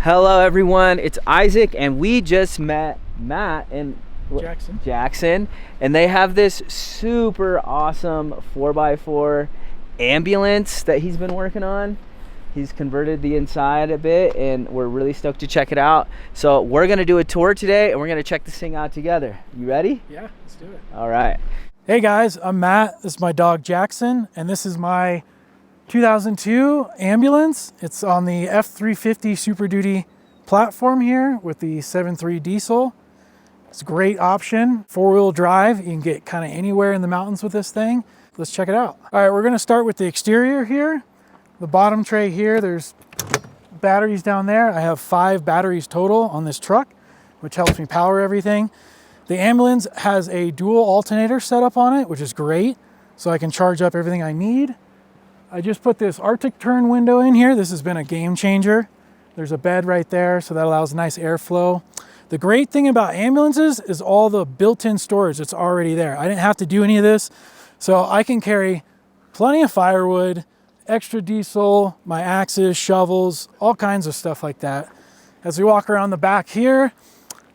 Hello everyone, it's Isaac and we just met Matt and Jackson, and they have this super awesome 4x4 ambulance that he's been working on. He's converted the inside a bit and we're really stoked to check it out. So we're gonna do a tour today and we're gonna check this thing out together. You ready? Yeah, let's do it. All right. Hey guys, I'm Matt. This is my dog Jackson, and this is my 2002 ambulance. It's on the F350 Super Duty platform here with the 7.3 diesel. It's a great option, 4-wheel drive. You can get kind of anywhere in the mountains with this thing. Let's check it out. All right, we're gonna start with the exterior here. The bottom tray here, there's batteries down there. I have 5 batteries total on this truck, which helps me power everything. The ambulance has a dual alternator setup on it, which is great. So I can charge up everything I need. I just put this Arctic turn window in here. This has been a game changer. There's a bed right there, so that allows nice airflow. The great thing about ambulances is all the built-in storage that's already there. I didn't have to do any of this, so I can carry plenty of firewood, extra diesel, my axes, shovels, all kinds of stuff like that. As we walk around the back here,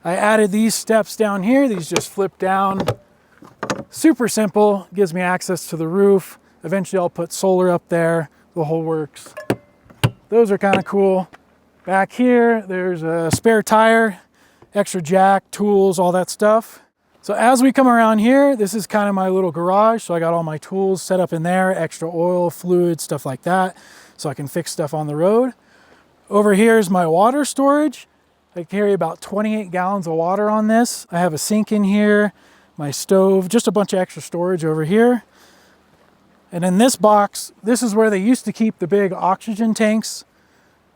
I added these steps down here. These just flip down. Super simple, gives me access to the roof. Eventually I'll put solar up there, the whole works. Those are kind of cool. Back here, there's a spare tire, extra jack, tools, all that stuff. So as we come around here, this is kind of my little garage. So I got all my tools set up in there, extra oil, fluid, stuff like that. So I can fix stuff on the road. Over here is my water storage. I carry about 28 gallons of water on this. I have a sink in here, my stove, just a bunch of extra storage over here. And in this box, this is where they used to keep the big oxygen tanks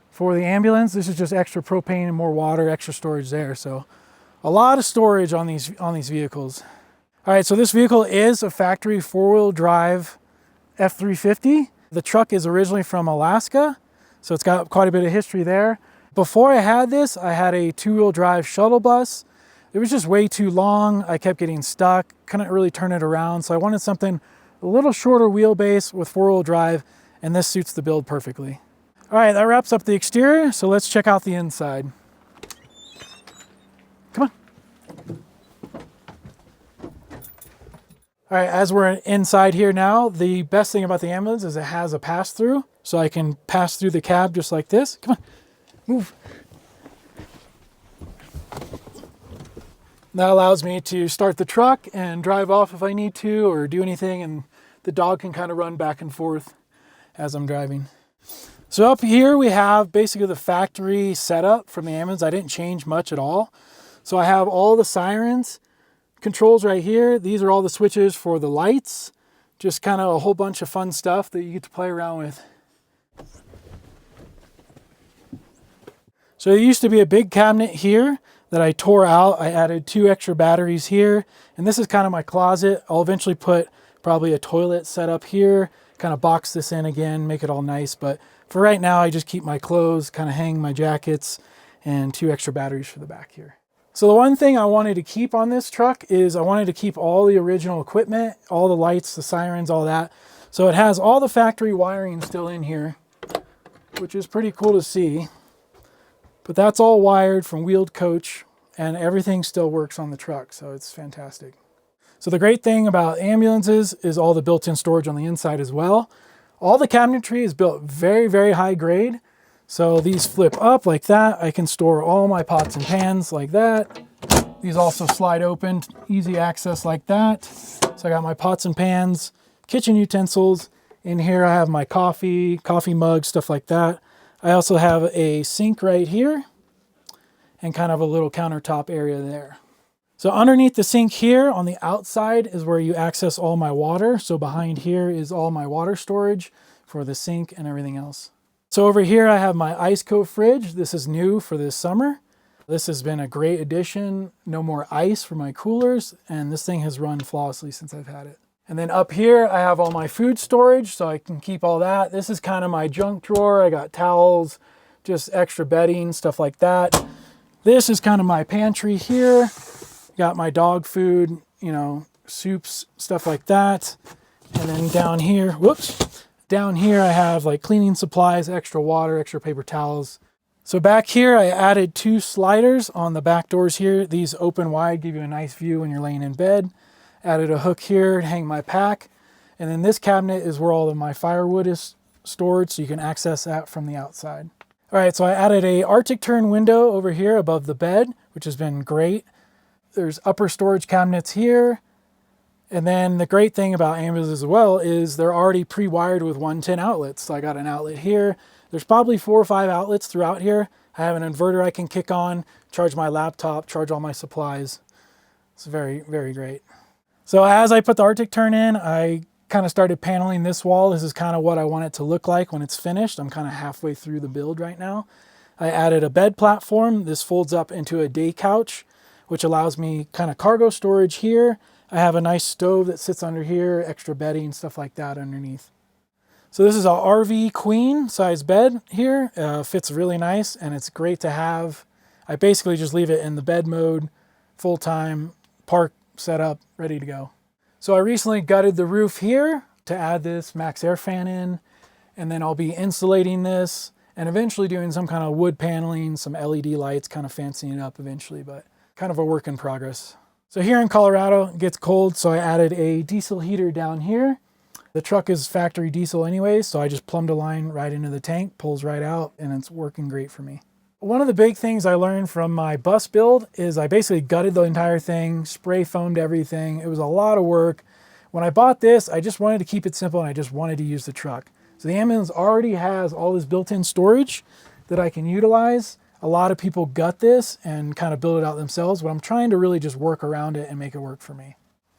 for the ambulance. This is just extra propane and more water, extra storage there. So a lot of storage on these vehicles. All right, so this vehicle is a factory 4-wheel drive F350. The truck is originally from Alaska, so it's got quite a bit of history there. Before I had this, I had a 2-wheel drive shuttle bus. It was just way too long. I kept getting stuck, couldn't really turn it around. So I wanted something a little shorter wheelbase with 4-wheel drive, and this suits the build perfectly. All right, that wraps up the exterior. So let's check out the inside. Come on. All right, as we're inside here now, the best thing about the ambulance is it has a pass-through. So I can pass through the cab just like this. Come on. Move. That allows me to start the truck and drive off if I need to or do anything, and the dog can kind of run back and forth as I'm driving. So up here we have basically the factory setup from the ambulance. I didn't change much at all. So I have all the sirens, controls right here. These are all the switches for the lights. Just kind of a whole bunch of fun stuff that you get to play around with. So there used to be a big cabinet here that I tore out. I added 2 extra batteries here, and this is kind of my closet. I'll eventually put probably a toilet set up here, kind of box this in again, make it all nice. But for right now, I just keep my clothes, kind of hang my jackets, and 2 extra batteries for the back here. So the one thing I wanted to keep on this truck is I wanted to keep all the original equipment, all the lights, the sirens, all that. So it has all the factory wiring still in here, which is pretty cool to see. But that's all wired from wheeled coach, and everything still works on the truck, so it's fantastic. So the great thing about ambulances is all the built-in storage on the inside as well. All the cabinetry is built very, very high grade. So these flip up like that. I can store all my pots and pans like that. These also slide open, easy access like that. So I got my pots and pans, kitchen utensils. In here I have my coffee mug, stuff like that. I also have a sink right here and kind of a little countertop area there. So underneath the sink here on the outside is where you access all my water. So behind here is all my water storage for the sink and everything else. So over here I have my Iceco fridge. This is new for this summer. This has been a great addition. No more ice for my coolers, and this thing has run flawlessly since I've had it. And then up here, I have all my food storage, so I can keep all that. This is kind of my junk drawer. I got towels, just extra bedding, stuff like that. This is kind of my pantry here. Got my dog food, you know, soups, stuff like that. And then down here, down here I have like cleaning supplies, extra water, extra paper towels. So back here, I added 2 sliders on the back doors here. These open wide, give you a nice view when you're laying in bed. Added a hook here to hang my pack. And then this cabinet is where all of my firewood is stored, so you can access that from the outside. All right, so I added a Arctic turn window over here above the bed, which has been great. There's upper storage cabinets here. And then the great thing about ambos as well is they're already pre-wired with 110 outlets. So I got an outlet here. There's probably 4 or 5 outlets throughout here. I have an inverter I can kick on, charge my laptop, charge all my supplies. It's very, very great. So as I put the Arctic turn in, I kind of started paneling this wall. This is kind of what I want it to look like when it's finished. I'm kind of halfway through the build right now. I added a bed platform. This folds up into a day couch, which allows me kind of cargo storage here. I have a nice stove that sits under here, extra bedding, stuff like that underneath. So this is a RV queen size bed here. Fits really nice, and it's great to have. I basically just leave it in the bed mode, full time, park set up, ready to go. So I recently gutted the roof here to add this max air fan in, and then I'll be insulating this and eventually doing some kind of wood paneling, some LED lights, kind of fancying it up eventually, but kind of a work in progress. So here in Colorado, it gets cold, so I added a diesel heater down here. The truck is factory diesel anyways, so I just plumbed a line right into the tank, pulls right out, and it's working great for me. One of the big things I learned from my bus build is I basically gutted the entire thing, spray foamed everything. It was a lot of work. When I bought this, I just wanted to keep it simple and I just wanted to use the truck. So the ambulance already has all this built-in storage that I can utilize. A lot of people gut this and kind of build it out themselves, but I'm trying to really just work around it and make it work for me.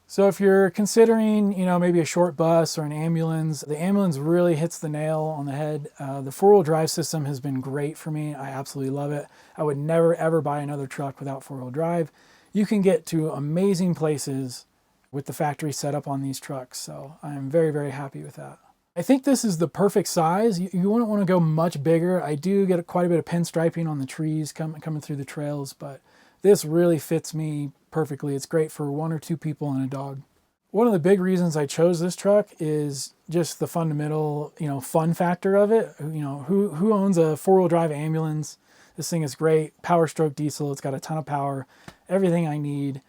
So if you're considering, maybe a short bus or an ambulance, the ambulance really hits the nail on the head. The 4-wheel drive system has been great for me. I absolutely love it. I would never, ever buy another truck without 4-wheel drive. You can get to amazing places with the factory setup on these trucks. So I'm very, very happy with that. I think this is the perfect size. You wouldn't want to go much bigger. I do get quite a bit of pinstriping on the trees coming through the trails, but this really fits me perfectly. It's great for 1 or 2 people and a dog. One of the big reasons I chose this truck is just the fundamental, fun factor of it. Who owns a 4-wheel drive ambulance? This thing is great. Power stroke diesel. It's got a ton of power. Everything I need.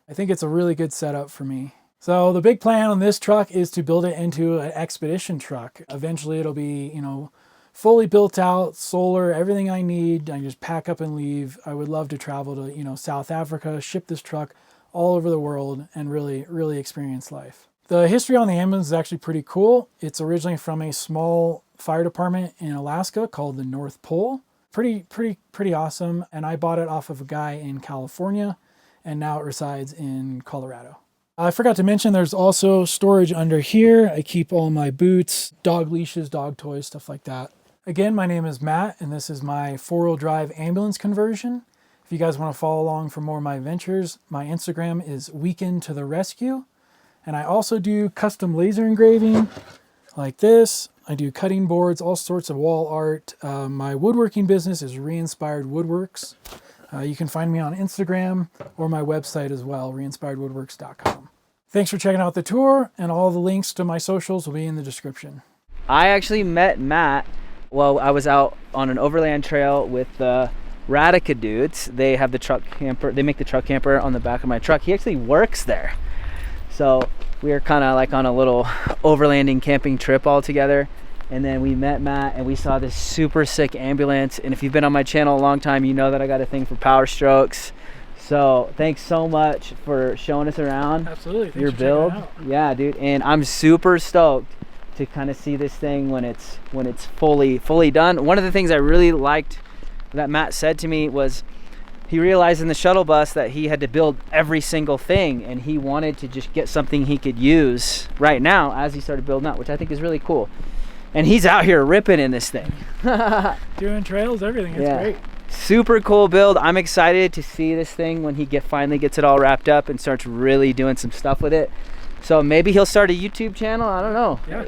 I think it's a really good setup for me. So the big plan on this truck is to build it into an expedition truck. Eventually it'll be, fully built out, solar, everything I need. I just pack up and leave. I would love to travel to, South Africa, ship this truck all over the world and really, really experience life. The history on the ambulance is actually pretty cool. It's originally from a small fire department in Alaska called the North Pole. Pretty awesome. And I bought it off of a guy in California, and now it resides in Colorado. I forgot to mention there's also storage under here. I keep all my boots, dog leashes, dog toys, stuff like that. Again, my name is Matt, and this is my 4-wheel drive ambulance conversion. If you guys want to follow along for more of my adventures, my Instagram is Weekend to the Rescue. And I also do custom laser engraving like this. I do cutting boards, all sorts of wall art. My woodworking business is Reinspired Woodworks. You can find me on Instagram or my website as well, reinspiredwoodworks.com. Thanks for checking out the tour, and all the links to my socials will be in the description. I actually met Matt while I was out on an overland trail with the Radica dudes. They have the truck camper. They make the truck camper on the back of my truck. He actually works there. So we were kind of like on a little overlanding camping trip all together. And then we met Matt and we saw this super sick ambulance. And if you've been on my channel a long time, you know that I got a thing for power strokes. So thanks so much for showing us around. Absolutely. Thanks your for build. checking it out. Yeah, dude. And I'm super stoked to kind of see this thing when it's fully done. One of the things I really liked that Matt said to me was he realized in the shuttle bus that he had to build every single thing, and he wanted to just get something he could use right now as he started building out, which I think is really cool. And he's out here ripping in this thing. Doing trails, everything. It's great. Super cool build. I'm excited to see this thing when he finally gets it all wrapped up and starts really doing some stuff with it. So maybe he'll start a YouTube channel. I don't know. Yeah,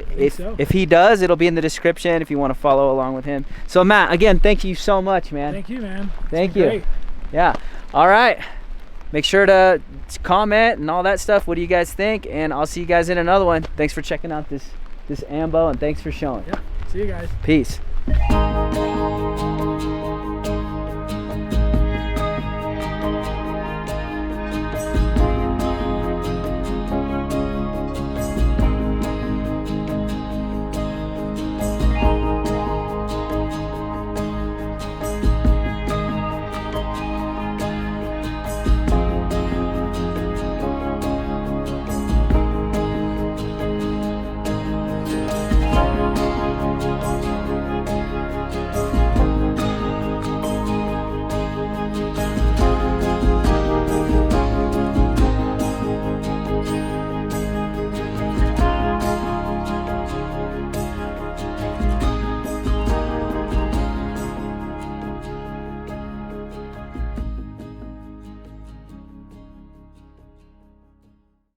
if he does, it'll be in the description if you want to follow along with him. So Matt, again, thank you so much, man. Thank you, man. Thank you. Great. Yeah. All right. Make sure to comment and all that stuff. What do you guys think? And I'll see you guys in another one. Thanks for checking out this ambo, and thanks for showing. Yeah. See you guys. Peace.